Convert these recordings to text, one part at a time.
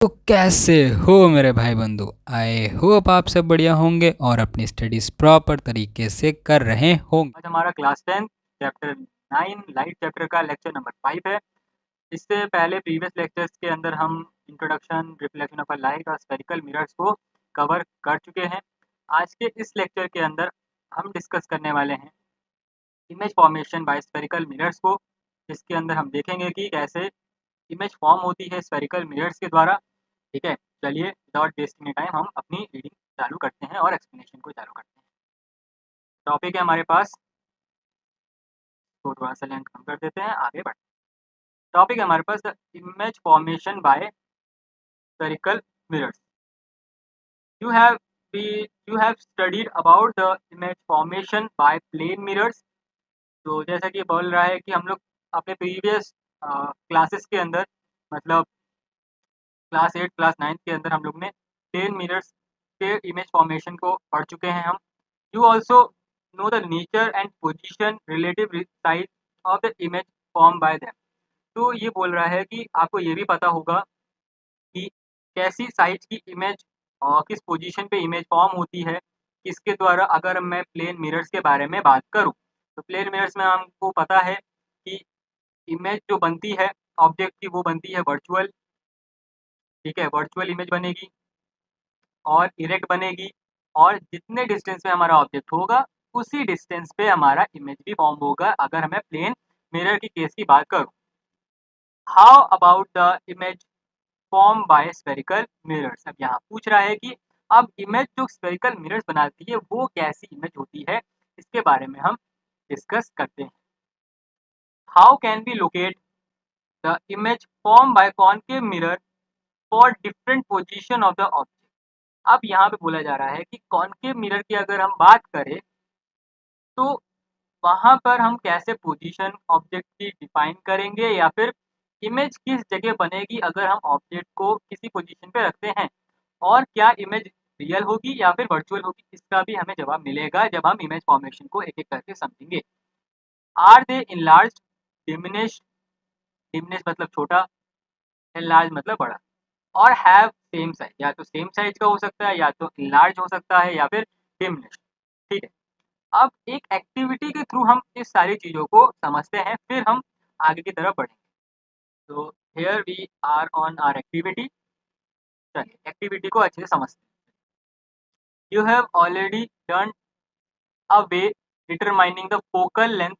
तो कैसे हो मेरे भाई बंधु। आई होप आप सब बढ़िया होंगे और अपनी स्टडीज प्रॉपर तरीके से कर रहे होंगे। आज हमारा क्लास 10 चैप्टर 9 लाइट चैप्टर का लेक्चर नंबर 5 है। इससे पहले प्रीवियस लेक्चर्स के अंदर हम इंट्रोडक्शन रिफ्लेक्शन ऑफ लाइट और स्फेरिकल मिरर्स को कवर कर चुके हैं। आज के इस लेक्चर के अंदर हम डिस्कस करने वाले हैं image formation by spherical mirrors को, जिसके अंदर हम देखेंगे कि कैसे इमेज फॉर्म होती है स्फेरिकल मिरर्स के द्वारा। ठीक है, चलिए विदाउट वेस्टिंग टाइम हम अपनी रीडिंग चालू करते हैं और एक्सप्लेनेशन को चालू करते हैं। टॉपिक है हमारे पास, तो थोड़ा सा लेंथ कम कर देते हैं, आगे बढ़ते हैं। टॉपिक है हमारे पास the image formation by spherical mirrors. You have you have studied about the image formation by plane mirrors. तो जैसा कि बोल रहा है कि हम लोग अपने प्रीवियस क्लासेस के अंदर, मतलब क्लास 8 क्लास 9 के अंदर हम लोग ने प्लेन मिरर्स के इमेज फॉर्मेशन को पढ़ चुके हैं हम। You also know the nature and position relative size of the image formed by them। तो ये बोल रहा है कि आपको ये भी पता होगा कि कैसी साइज की इमेज और किस पोजीशन पे इमेज फॉर्म होती है किसके द्वारा। अगर मैं प्लेन मिरर्स के बारे में बात करूं तो प्लेन मिरर्स में हमको पता है कि इमेज जो बनती है ऑब्जेक्ट की वो बनती है वर्चुअल। ठीक है, वर्चुअल इमेज बनेगी और इरेक्ट बनेगी, और जितने डिस्टेंस में हमारा ऑब्जेक्ट होगा उसी डिस्टेंस पे हमारा इमेज भी फॉर्म होगा, अगर मैं प्लेन मिरर की केस की बात करूं। How about the image form bye spherical mirrors. अब यहाँ पूछ रहा है कि अब इमेज जो स्फेरिकल मिरर्स बनाती है वो कैसी इमेज होती है, इसके बारे में हम डिस्कस करते हैं। How can be locate the image form bye concave mirror for different position of the object. अब यहाँ पे बोला जा रहा है कि कॉनकेव मिरर की अगर हम बात करें तो वहाँ पर हम कैसे पोजीशन ऑब्जेक्ट की डिफाइन करेंगे, या फिर इमेज किस जगह बनेगी अगर हम ऑब्जेक्ट को किसी पोजीशन पे रखते हैं, और क्या इमेज रियल होगी या फिर वर्चुअल होगी, इसका भी हमें जवाब मिलेगा जब हम इमेज फॉर्मेशन को एक एक करके समझेंगे। Are they enlarge, diminish, diminish मतलब छोटा, इनलार्ज मतलब बड़ा, और हैव सेम साइज, या तो सेम साइज का हो सकता है, या तो इनलार्ज हो सकता है, या फिर डिमिनिश। ठीक है, अब एक एक्टिविटी के थ्रू हम इस सारी चीज़ों को समझते हैं, फिर हम आगे की तरफ बढ़ेंगे। तो here we are on our activity. चलिए एक्टिविटी को अच्छे से समझते हैं। You have already learn a way determining the focal length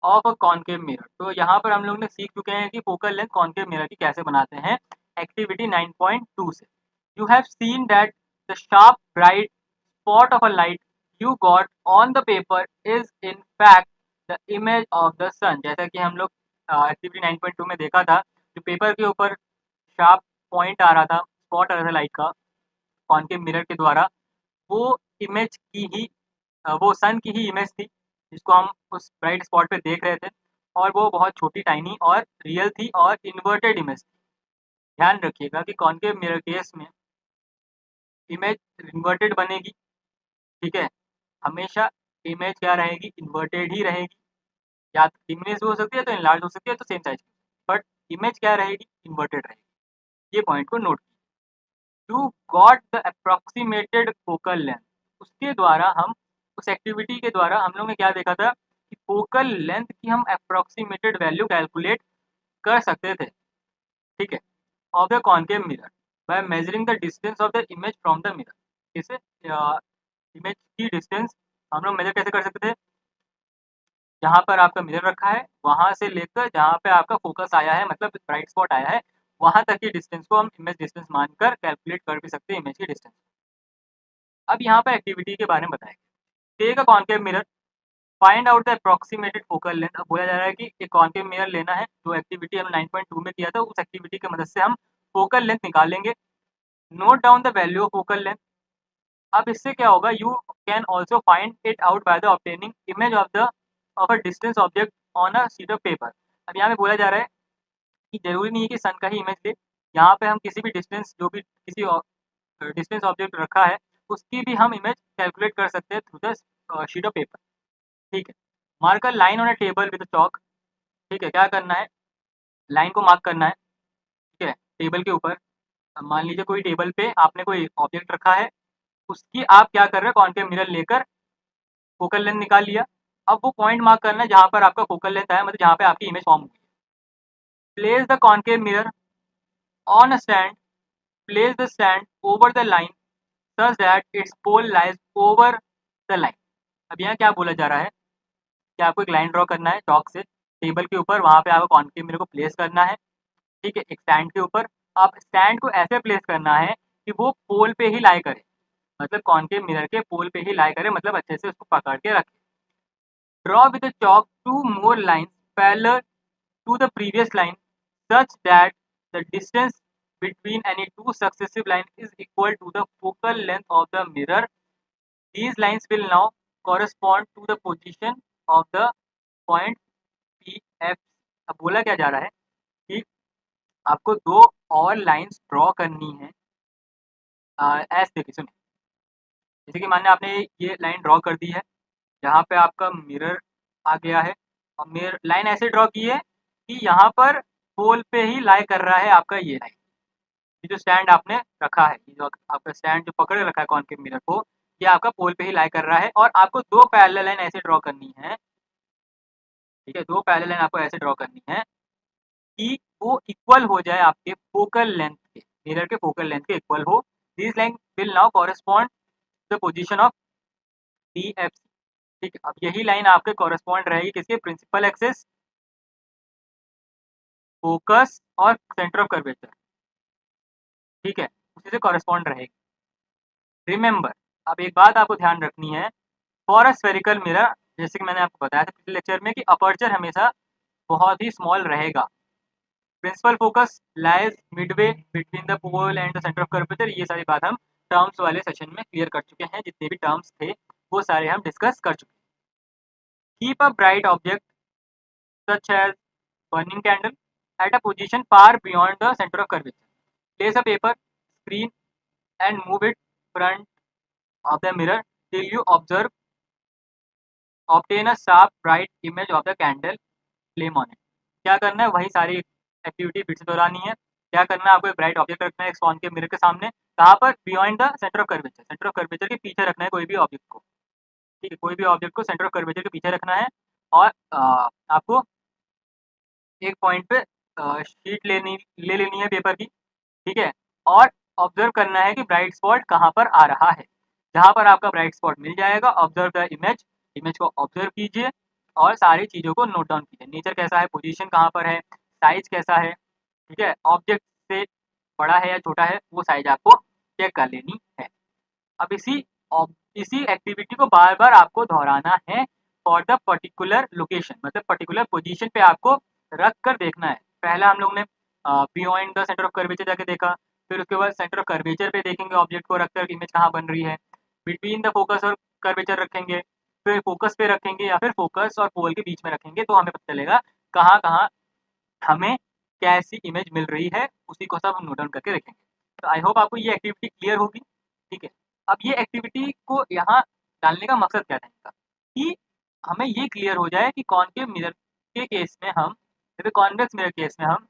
of a concave mirror. तो यहाँ पर हम लोग ने सीख चुके हैं कि फोकल लेंथ कॉनकेव मिरर की कैसे बनाते हैं, एक्टिविटी 9.2 से। You have seen that the sharp bright spot of a light you got on the paper is in fact the image of the sun। जैसा कि हम लोग एक्टिविटी 9.2 में देखा था, जो पेपर के ऊपर शार्प पॉइंट आ रहा था, स्पॉट आ रहा था लाइट का कॉनकेव मिरर के द्वारा, वो इमेज की ही वो सन की ही इमेज थी जिसको हम उस ब्राइट स्पॉट पे देख रहे थे, और वो बहुत छोटी, टाइनी और रियल थी और इन्वर्टेड इमेज थी। ध्यान रखिएगा कि कॉनकेव मिरर केस में इमेज इन्वर्टेड बनेगी। ठीक है, हमेशा इमेज क्या रहेगी, इन्वर्टेड ही रहेगी। या तो डिमिनिश भी हो सकती है, तो इनलार्ज हो सकती है, तो सेम साइज, बट इमेज क्या रहेगी, इन्वर्टेड रहेगी। ये पॉइंट को नोट कीजिए। You got the approximated focal length. उसके द्वारा हम, उस एक्टिविटी के द्वारा हम लोग ने क्या देखा था कि फोकल लेंथ की हम अप्रोक्सीमेटेड वैल्यू कैलकुलेट कर सकते थे। ठीक है, of the concave mirror by measuring the distance of the image from the mirror. जैसे इमेज की डिस्टेंस हम लोग मेजर कैसे कर सकते थे, जहाँ पर आपका मिरर रखा है वहाँ से लेकर जहाँ पे आपका फोकस आया है, मतलब ब्राइट स्पॉट आया है, वहाँ तक की डिस्टेंस को हम इमेज डिस्टेंस मानकर कैलकुलेट कर भी सकते हैं इमेज की डिस्टेंस। अब यहाँ पर एक्टिविटी के बारे में बताएंगे। Take a concave mirror, find out the approximated focal length. अब बोला जा रहा है कि एक कॉनकेव मिरर लेना है, जो एक्टिविटी हम 9.2 में किया था, उस एक्टिविटी की मदद से हम फोकल लेंथ निकालेंगे। Note down the value of focal length. अब इससे क्या होगा, you can also find it out by the obtaining image of a distance object on a sheet of paper. अब यहाँ पे बोला जा रहा है कि जरूरी नहीं है कि सन का ही इमेज ले, यहाँ पे हम किसी भी डिस्टेंस, जो भी किसी डिस्टेंस ऑब्जेक्ट रखा है उसकी भी हम इमेज कैलकुलेट कर सकते हैं through the sheet of paper. ठीक है, mark a line on a table with chalk. ठीक है, क्या करना है, लाइन को मार्क करना है, ठीक है, टेबल के ऊपर। मान लीजिए कोई टेबल पे आपने कोई ऑब्जेक्ट रखा है, उसकी आप क्या कर रहे हो, कॉन्केव मिरर लेकर फोकल लेंथ निकाल लिया। अब वो पॉइंट मार्क करना है जहाँ पर आपका फोकल लेंथ आया, मतलब जहाँ पे आपकी इमेज फॉर्म हुई। Place the concave mirror on a stand, place the stand over the line such that its pole lies over the line. अब यहाँ क्या बोला जा रहा है कि आपको एक लाइन ड्रॉ करना है चॉक से टेबल के ऊपर, वहाँ पे आपको कॉन्केव मिरर को प्लेस करना है, ठीक है, एक स्टैंड के ऊपर। आप स्टैंड को ऐसे प्लेस करना है कि वो पोल पे ही लाई करे, मतलब कॉन्केव मिरर के पोल पे ही लाई करे, मतलब अच्छे से उसको पकड़ के रखे। Draw with chalk two more lines parallel to the previous line such that the distance between any two successive lines is equal to the focal length of the mirror. These lines will now correspond to the position of the point P F। अब बोला क्या जा रहा है कि आपको दो और लाइंस ड्रॉ करनी है। ऐसे देखिए, सुनिए, जैसे कि मानिए आपने ये लाइन ड्रॉ कर दी है, यहाँ पे आपका मिरर आ गया है और मिरर लाइन ऐसे ड्रॉ की है कि यहाँ पर पोल पे ही लाई कर रहा है आपका ये लाइन। ये जो स्टैंड आपने रखा है, ये जो आपका स्टैंड जो पकड़े रखा है कॉन्केव मिरर को, ये आपका पोल पे ही लाई कर रहा है। और आपको दो पैरेलल लाइन ऐसे ड्रॉ करनी है, ठीक है, दो पैरेलल लाइन आपको ऐसे ड्रॉ करनी है कि वो इक्वल हो जाए आपके फोकल लेंथ के, मिरर के फोकल लेंथ के इक्वल हो। This line will now correspond the position of P F. ठीक है, अब यही लाइन आपके कॉरेस्पॉन्ड रहेगी किसके, प्रिंसिपल एक्सिस, फोकस और सेंटर ऑफ कर्वेचर, ठीक है, उसी से कॉरेस्पॉन्ड रहेगी। रिमेंबर, अब एक बात आपको ध्यान रखनी है, फॉर अ स्फेरिकल मिरर, जैसे कि मैंने आपको बताया था पिछले लेक्चर में कि अपर्चर हमेशा बहुत ही स्मॉल रहेगा। Principal focus lies midway between the pole and the centre of curvature. ये सारी बात हम टर्म्स वाले सेशन में क्लियर कर चुके हैं, जितने भी टर्म्स थे वो सारे हम डिस्कस कर चुके हैं। Keep a bright object such as burning candle at a position far beyond the center of curvature. Place a paper screen and move it front of the mirror till you obtain a sharp bright image of the candle flame on it. क्या करना है, वही सारी activity फिर से दोहरानी है। क्या करना है, आपको एक ब्राइट ऑब्जेक्ट रखना है स्पॉन के मिरर के सामने, कहाँ पर, beyond the centre of curvature, centre of curvature के पीछे रखना है कोई भी ऑब्जेक्ट को, ठीक है, कोई भी ऑब्जेक्ट को सेंटर ऑफ कर्वेचर के पीछे रखना है। और आपको एक पॉइंट पे शीट ले लेनी है पेपर की, ठीक है, और ऑब्जर्व करना है कि ब्राइट स्पॉट कहाँ पर आ रहा है। जहाँ पर आपका ब्राइट स्पॉट मिल जाएगा, ऑब्जर्व द इमेज, इमेज को ऑब्जर्व कीजिए और सारी चीज़ों को नोट डाउन कीजिए। नेचर कैसा है, पोजीशन कहाँ पर है, साइज कैसा है, ठीक है, ऑब्जेक्ट से बड़ा है या छोटा है, वो साइज आपको चेक कर लेनी है। अब इसी एक्टिविटी को बार बार आपको दोहराना है फॉर द पर्टिकुलर लोकेशन, मतलब पर्टिकुलर पोजीशन पे आपको रख कर देखना है। पहला हम लोग ने beyond the centre of curvature जाके देखा, फिर उसके बाद सेंटर ऑफ कर्वेचर पे देखेंगे ऑब्जेक्ट को रखकर इमेज कहाँ बन रही है, बिटवीन द फोकस और कर्वेचर रखेंगे, फिर फोकस पे रखेंगे या फिर फोकस और पोल के बीच में रखेंगे, तो हमें पता चलेगा कहाँ कहाँ हमें कैसी इमेज मिल रही है, उसी को सब हम नोट डाउन करके रखेंगे। तो आई होप आपको ये एक्टिविटी क्लियर होगी, ठीक है। अब ये एक्टिविटी को यहाँ डालने का मकसद क्या रहेगा कि हमें ये क्लियर हो जाए कि कॉन्केव मिरर के केस में हम, जैसे कॉन्वेक्स मिरर केस में हम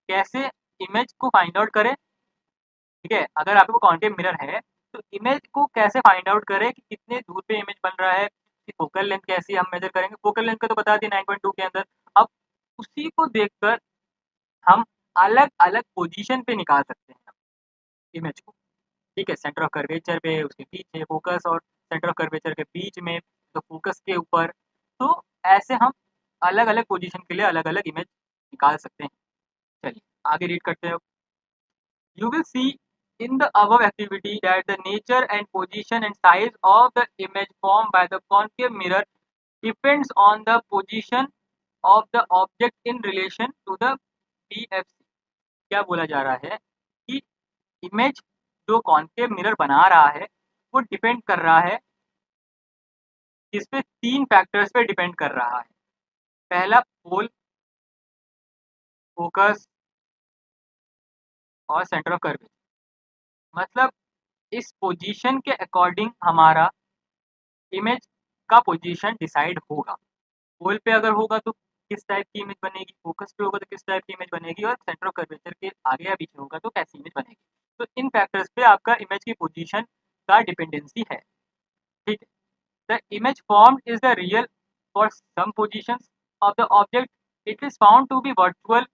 कैसे इमेज को फाइंड आउट करें, ठीक है। अगर आपको कॉन्केव मिरर है तो इमेज को कैसे फाइंड आउट करें कि कितने दूर पे इमेज बन रहा है, कि फोकल लेंथ कैसी हम मेजर करेंगे, फोकल लेंथ का तो बता दिया 9.2 के अंदर। अब उसी को देखकर हम अलग अलग पोजीशन पे निकाल सकते हैं इमेज को, ठीक है, सेंटर ऑफ कर्वेचर पे, उसके पीछे फोकस और सेंटर ऑफ कर्वेचर के बीच में, तो फोकस के ऊपर। तो ऐसे हम अलग अलग पोजीशन के लिए अलग अलग इमेज निकाल सकते हैं। चलिए आगे रीड करते हैं। You will see in the above activity that the nature and position and size of the image formed by the concave mirror depends on the position of the object in relation to the PFC। क्या बोला जा रहा है कि image जो concave mirror बना रहा है वो डिपेंड कर रहा है, इस पे तीन फैक्टर्स पे डिपेंड कर रहा है। पहला पोल, फोकस और सेंटर ऑफ कर्वेचर, मतलब इस पोजीशन के अकॉर्डिंग हमारा इमेज का पोजीशन डिसाइड होगा। पोल पे अगर होगा तो किस टाइप की इमेज बनेगी, फोकस पे होगा तो किस टाइप की इमेज बनेगी, और सेंटर ऑफ कर्वेचर के आगे या पीछे होगा तो कैसी इमेज बनेगी। तो इन फैक्टर्स पे आपका इमेज की पोजीशन का डिपेंडेंसी है। ठीक है, the image formed is the real for some positions of the object, it is found to be virtual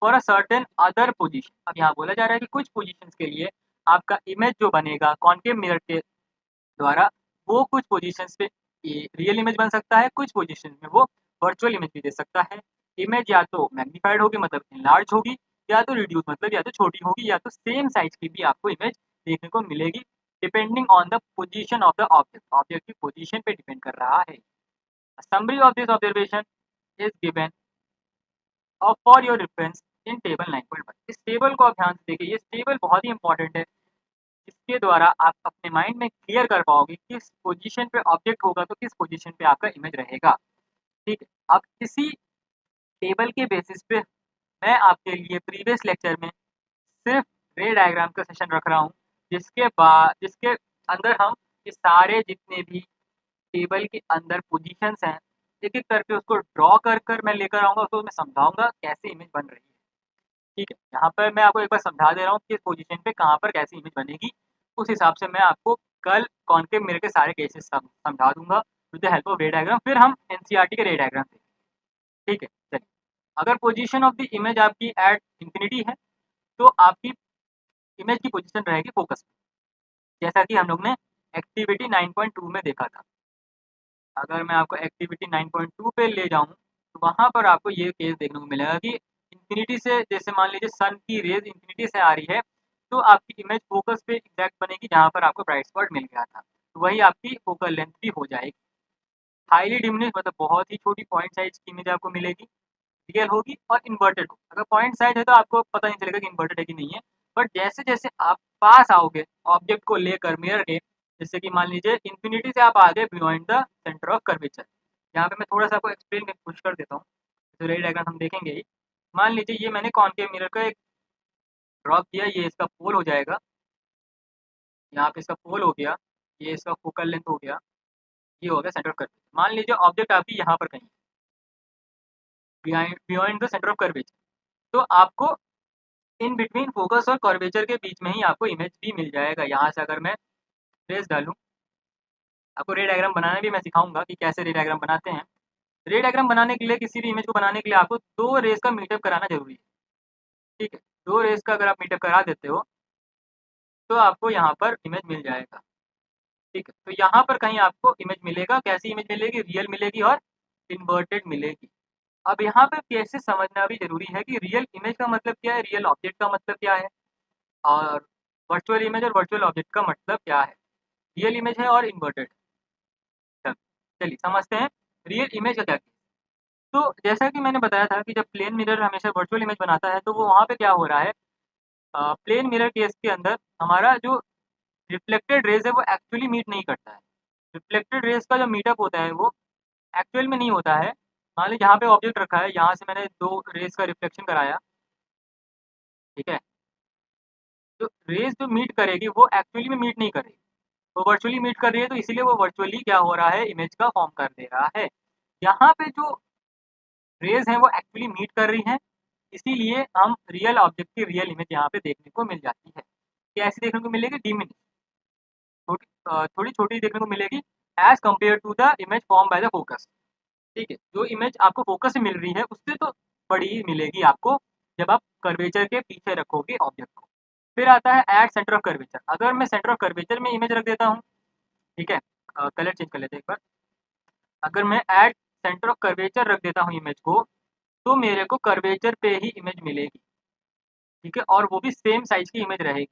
for a certain other position. अब यहाँ बोला जा रहा है कि कुछ पोजीशंस के लिए आपका इमेज जो बनेगा कॉन्केव मिरर के द्वारा, वो कुछ पोजीशंस पे रियल इमेज बन सकता है, कुछ पोजीशन में वो वर्चुअल इमेज भी दे सकता है। इमेज या तो मैग्नीफाइड होगी मतलब इनलार्ज होगी, या तो रिड्यूस मतलब या तो छोटी होगी, या तो सेम साइज की भी आपको इमेज देखने को मिलेगी, depending on the position of the object. Object की पोजीशन पे डिपेंड कर रहा है। Summary of this observation is given और for your reference in table 9.1। इस टेबल को आप ध्यान से देखिए, ये टेबल बहुत ही इंपॉर्टेंट है। इसके द्वारा आप अपने माइंड में क्लियर कर पाओगे किस पोजीशन पे ऑब्जेक्ट होगा तो किस पोजीशन पे आपका इमेज रहेगा। ठीक है, अब इसी टेबल के बेसिस पे मैं आपके लिए प्रीवियस लेक्चर में सिर्फ रे डायग्राम का सेशन रख रहा हूँ, जिसके अंदर हम ये सारे जितने भी टेबल के अंदर पोजीशंस हैं एक एक करके उसको ड्रॉ कर कर मैं लेकर आऊँगा, उसको मैं समझाऊंगा कैसे इमेज बन रही है। ठीक है, यहाँ पर मैं आपको एक बार समझा दे रहा हूँ किस पोजीशन पे कहाँ पर कैसी इमेज बनेगी। उस हिसाब से मैं आपको कल कॉन्केव मिरर के सारे केसेस समझा दूंगा विद द हेल्प ऑफ रे डायग्राम, फिर हम एनसीईआरटी के रे डायग्राम देखेंगे। ठीक है, चलिए। अगर पोजीशन ऑफ द इमेज आपकी एट इंफिनिटी है तो आपकी इमेज की पोजीशन रहेगी फोकस पे, जैसा कि हम लोग ने एक्टिविटी 9.2 में देखा था। अगर मैं आपको एक्टिविटी 9.2 पे ले जाऊँ तो वहाँ पर आपको ये केस देखने को मिलेगा कि इंफिनिटी से, जैसे मान लीजिए सन की रेज इंफिनिटी से आ रही है, तो आपकी इमेज फोकस पे एग्जैक्ट बनेगी जहाँ पर आपको ब्राइट स्पॉट मिल गया था, तो वही आपकी फोकल लेंथ भी हो जाएगी। हाईली डिमिनिश मतलब बहुत ही छोटी पॉइंट साइज की इमेज आपको मिलेगी, रियल होगी और इन्वर्टेड होगी। अगर पॉइंट साइज है तो आपको पता नहीं चलेगा कि इन्वर्टेड है कि नहीं है, बट जैसे जैसे आप पास आओगे ऑब्जेक्ट को लेकर मिरर के, जैसे कि मान लीजिए इन्फिनिटी से आप आ गए beyond the centre of curvature. यहाँ पे मैं थोड़ा सा आपको एक्सप्लेन करके कोशिश कर देता हूँ, तो रेड डायग्राम हम देखेंगे ही। मान लीजिए ये मैंने कॉन्केव मिरर का एक ड्रॉ किया, ये इसका पोल हो जाएगा, यहाँ पे इसका पोल हो गया, ये इसका फोकल लेंथ हो गया, ये हो गया सेंटर ऑफ कर्वेचर। मान लीजिए ऑब्जेक्ट आपकी यहाँ पर कहीं beyond the centre of curvature, तो आपको इन बिटवीन फोकस और कर्वेचर के बीच में ही आपको इमेज भी मिल जाएगा। यहाँ से अगर मैं ट्रेस डालूँ, आपको रे डायग्राम बनाना भी मैं सिखाऊंगा कि कैसे रे डायग्राम बनाते हैं। रे डायग्राम बनाने के लिए, किसी भी इमेज को बनाने के लिए आपको दो रेस का मीटअप कराना जरूरी है। ठीक है, दो रेस का अगर आप मीटअप करा देते हो तो आपको यहाँ पर इमेज मिल जाएगा। ठीक है, तो यहाँ पर कहीं आपको इमेज मिलेगा, कैसी इमेज मिलेगी, रियल मिलेगी और इन्वर्टेड मिलेगी। अब यहाँ पे कैसे समझना भी जरूरी है कि रियल इमेज का मतलब क्या है, रियल ऑब्जेक्ट का मतलब क्या है, और वर्चुअल इमेज और वर्चुअल ऑब्जेक्ट का मतलब क्या है। रियल इमेज है और इन्वर्टेड। चलिए समझते हैं रियल इमेज का क्या है। तो जैसा कि मैंने बताया था कि जब प्लेन मिरर हमेशा वर्चुअल इमेज बनाता है तो वो वहाँ पे क्या हो रहा है, प्लेन मिरर केस के अंदर हमारा जो रिफ्लेक्टेड रेज है वो एक्चुअली मीट नहीं करता है। रिफ्लेक्टेड रेज का जो मीटअप होता है वो एक्चुअल में नहीं होता है। मान लीजिए यहाँ पे ऑब्जेक्ट रखा है, यहाँ से मैंने दो रेज का रिफ्लेक्शन कराया। ठीक है, तो रेज जो मीट करेगी वो एक्चुअली में मीट नहीं करेगी, वो वर्चुअली मीट कर रही है, तो इसीलिए वो वर्चुअली क्या हो रहा है, इमेज का फॉर्म कर दे रहा है। यहाँ पे जो रेज हैं वो एक्चुअली मीट कर रही हैं, इसीलिए हम रियल ऑब्जेक्ट की रियल इमेज यहाँ पे देखने को मिल जाती है। कैसी देखने को मिलेगी, डिमिनिश, छोटी थोड़ी छोटी देखने को मिलेगी as compare to the image form by the focus. ठीक है, जो इमेज आपको फोकस से मिल रही है उससे तो बड़ी ही मिलेगी आपको जब आप कर्वेचर के पीछे रखोगे ऑब्जेक्ट को। फिर आता है एट सेंटर ऑफ कर्वेचर। अगर मैं सेंटर ऑफ कर्वेचर में इमेज रख देता हूँ, ठीक है, कलर चेंज कर लेते हैं एक बार। अगर मैं एट सेंटर ऑफ कर्वेचर रख देता हूँ इमेज को, तो मेरे को कर्वेचर पे ही इमेज मिलेगी। ठीक है, और वो भी सेम साइज की इमेज रहेगी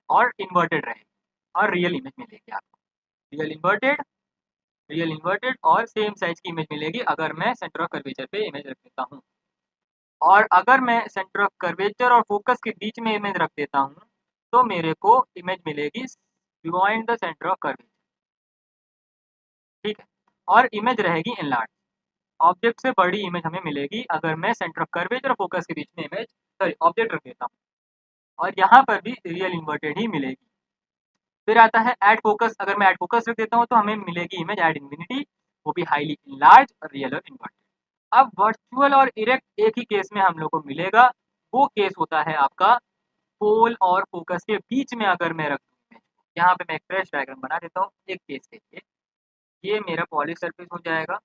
और इन्वर्टेड रहेगी, और रियल इमेज मिलेगी आपको। रियल इन्वर्टेड और सेम साइज की इमेज मिलेगी अगर मैं सेंटर ऑफ कर्वेचर पे इमेज रख देता हूँ। और अगर मैं सेंटर ऑफ कर्वेचर और फोकस के बीच में इमेज रख देता हूँ तो मेरे को इमेज मिलेगी beyond the centre of curvature. ठीक है, और इमेज रहेगी इनलार्ज। ऑब्जेक्ट से बड़ी इमेज हमें मिलेगी अगर मैं सेंटर ऑफ कर्वेचर और फोकस के बीच में इमेज, सॉरी, ऑब्जेक्ट रख देता हूँ, और यहाँ पर भी रियल इन्वर्टेड ही मिलेगी। फिर आता है एट फोकस। अगर मैं एट फोकस रख देता हूँ तो हमें मिलेगी इमेज एट इन्फिनिटी, वो भी हाईली लार्ज और रियल और इन्वर्टेड। अब वर्चुअल और इरेक्ट एक ही केस में हम लोग को मिलेगा, वो केस होता है आपका पोल और फोकस के बीच में अगर मैं रख दूँ इमेज को, यहाँ पे मैं एक फ्रेश डायग्राम बना देता हूँ एक केस के लिए। ये मेरा पॉलिश सरफेस हो जाएगा।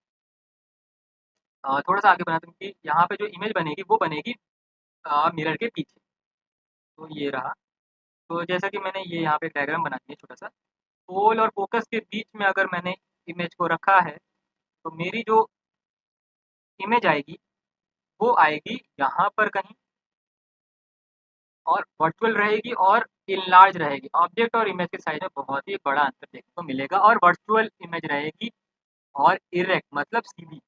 थोड़ा-सा आगे बना दूँ कि यहाँ पे जो इमेज बनेगी वो बनेगी मिरर के पीछे। तो ये रहा। तो जैसा कि मैंने ये यहाँ पे डायग्राम बना दिया छोटा-सा, पोल और फोकस के बीच में अगर मैंने इमेज को रखा है, तो मेरी जो इमेज आएगी, वो आएगी यहाँ पर कहीं और वर्चुअल रहेगी और इनलार्ज रहेगी। ऑब्जेक्ट और इमेज के साइज़ में बहुत ही बड़ा अंतर देखने को मिलेगा और वर्चुअल इमेज रहेगी और इरेक्ट मतलब सीधी।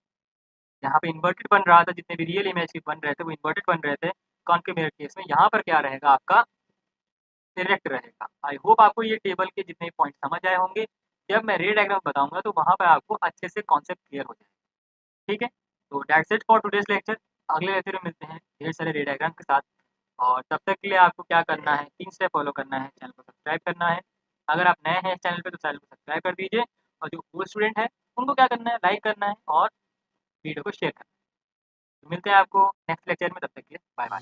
यहाँ पे इन्वर्टेड बन रहा था, जितने भी रियल इमेज के बन रहे थे, वो इन्वर्टेड बन रहे थे कॉन्केव मिरर केस में। यहाँ पर क्या रहेगा आपका डायरेक्ट रहेगा। आई होप आपको ये टेबल के जितने पॉइंट समझ आए होंगे। जब मैं रे डायग्राम बताऊँगा तो वहाँ पे आपको अच्छे से कॉन्सेप्ट क्लियर हो जाएगा। ठीक है? तो that's it for today's lecture. अगले लेक्चर में मिलते हैं ढेर सारे रे डायग्राम के साथ और तब तक के लिए आपको क्या करना है, 3 स्टेप फॉलो करना है, चैनल को सब्सक्राइब करना है। अगर आप नए हैं इस चैनल पे तो चैनल को सब्सक्राइब कर दीजिए और जो ओल्ड स्टूडेंट है उनको क्या करना है, लाइक करना है और वीडियो को शेयर करना है। तो मिलते हैं आपको नेक्स्ट लेक्चर में, तब तक के लिए बाय-बाय।